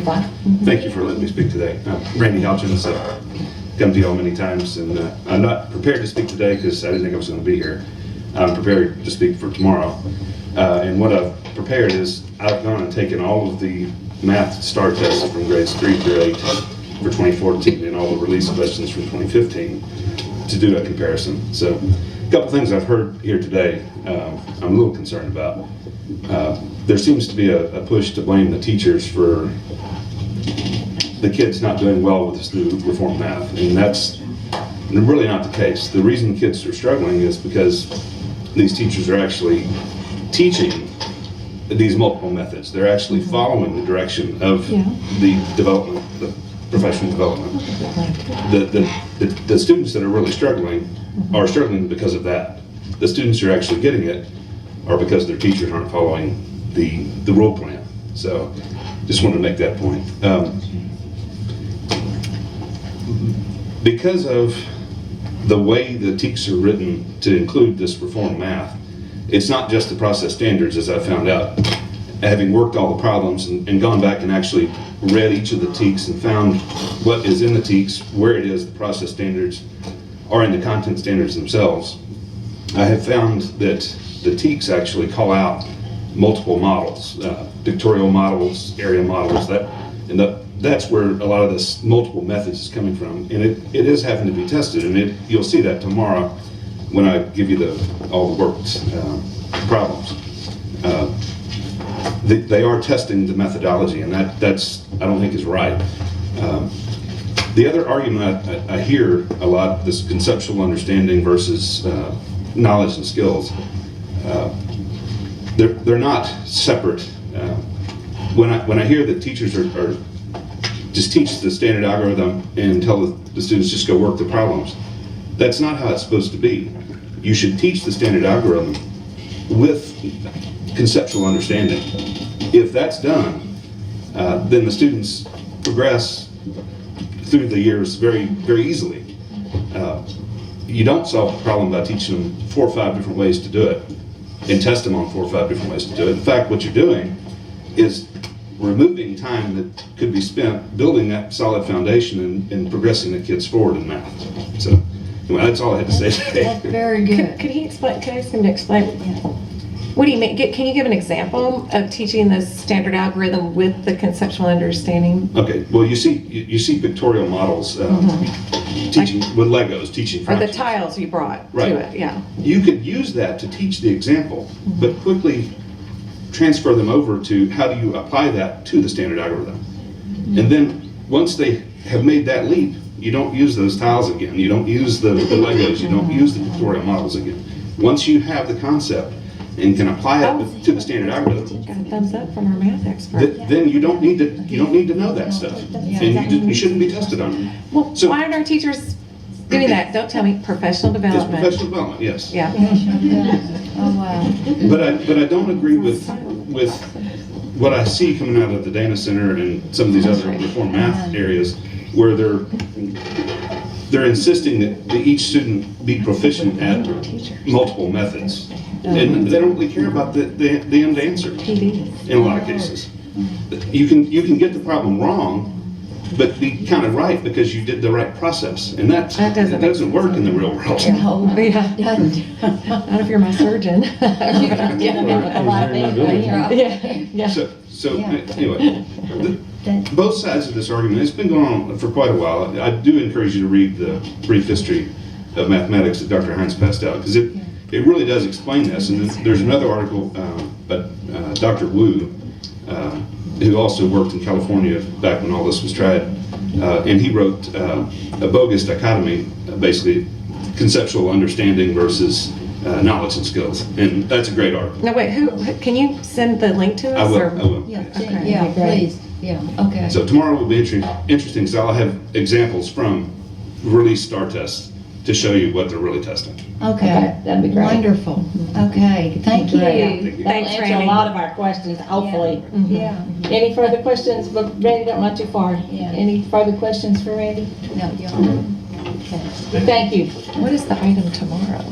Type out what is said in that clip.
Testify. Thank you for letting me speak today. Randy Halchins, come to y'all many times, and I'm not prepared to speak today because I didn't think I was going to be here. I'm prepared to speak for tomorrow. And what I've prepared is I've gone and taken all of the math STAAR tests from grades 3 through 8 for 2014 and all the release questions from 2015 to do a comparison. So a couple things I've heard here today I'm a little concerned about. There seems to be a push to blame the teachers for the kids not doing well with this new reform math, and that's really not the case. The reason kids are struggling is because these teachers are actually teaching these multiple methods. They're actually following the direction of the development, the professional development. The students that are really struggling are struggling because of that. The students who are actually getting it are because their teachers aren't following the rule plan. So just wanted to make that point. Because of the way the TEKS are written to include this reform math, it's not just the process standards, as I found out, having worked all the problems and gone back and actually read each of the TEKS and found what is in the TEKS, where it is, the process standards are in the content standards themselves. I have found that the TEKS actually call out multiple models, pictorial models, area models, that's where a lot of this multiple methods is coming from, and it is having to be tested, and you'll see that tomorrow when I give you all the worked problems. They are testing the methodology, and that's I don't think is right. The other argument I hear a lot, this conceptual understanding versus knowledge and skills, they're not separate. When I hear that teachers are just teach the standard algorithm and tell the students just go work the problems, that's not how it's supposed to be. You should teach the standard algorithm with conceptual understanding. If that's done, then the students progress through the years very, very easily. You don't solve the problem by teaching them 4 or 5 different ways to do it and test them on 4 or 5 different ways to do it. In fact, what you're doing is removing time that could be spent building that solid foundation and progressing the kids forward in math. So anyway, that's all I had to say today. That's very good. Could he explain? Can I ask him to explain? What do you mean? Can you give an example of teaching the standard algorithm with the conceptual understanding? Okay. Well, you see pictorial models teaching with Legos, teaching Or fractions. the tiles you brought Right. to it, yeah. You could use that to teach the example, but quickly transfer them over to how do you apply that to the standard algorithm. And then once they have made that leap, you don't use those tiles again. You don't use the Legos. You don't use the pictorial models again. Once you have the concept and can apply it to the standard algorithm, Got a thumbs up from our math expert. then you don't need to know that stuff, and you shouldn't be tested on it. Well, So- why aren't our teachers doing that? Don't tell me. Professional It's development. professional development, yes. Yeah. Oh, wow. But I don't agree with what I see coming out of the Dana Center and some of these other reform math areas, where they're insisting that each student be proficient at multiple methods, and they don't really care about the end answer in a lot of cases. You can get the problem wrong, but be kind of right because you did the right process, and that doesn't work in the real world. No, Yeah. doesn't. Not if you're my surgeon. A lot of things. Yeah. So anyway, both sides of this argument, it's been going on for quite a while. I do encourage you to read the brief history of mathematics that Dr. Hines passed out, because it really does explain this. And then there's another article by Dr. Wu, who also worked in California back when all this was tried, and he wrote a bogus dichotomy, basically conceptual understanding versus knowledge and skills, and that's a great article. No, wait, who can you send the link to us? I will. or- I will. Yeah, Okay. yeah, please. Yeah, okay. So tomorrow will be interesting because I'll have examples from release STAAR tests to show you what they're really testing. Okay, that'd be great. Wonderful. Okay, thank you. Great. Thank you. That'll Thanks, answer Randy. a lot of our questions, hopefully. Yeah. Any further questions? But Randy, don't run too far. Yeah. Any further questions for Randy? No, y'all. Thank you. What is the item tomorrow?